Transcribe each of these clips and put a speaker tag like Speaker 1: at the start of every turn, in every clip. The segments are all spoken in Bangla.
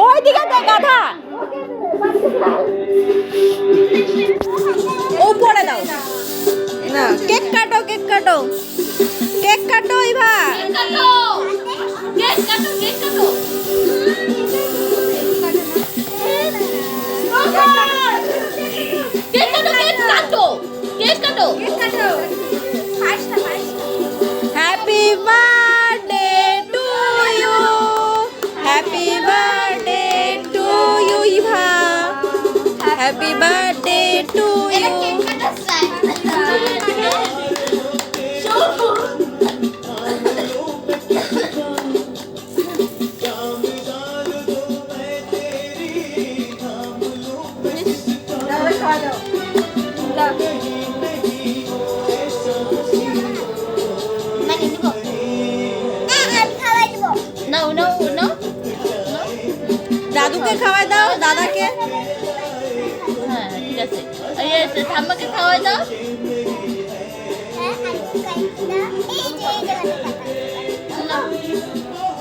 Speaker 1: ওইদিকে দে গাধা, উপরে দাও না। কেক কাটো, কেক কাটো, কেক কাটো Eva. Happy birthday to you, happy birthday to you Eva, happy birthday to you. দাদুকে খাওয়াই দাও, দাদাকে।
Speaker 2: হ্যাঁ ঠিক আছে, এই ঠাম্মাকে খাওয়াই দাও।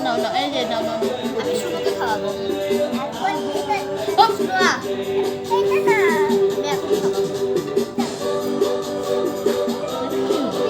Speaker 2: নাও নাও, এই যে নাও নাও।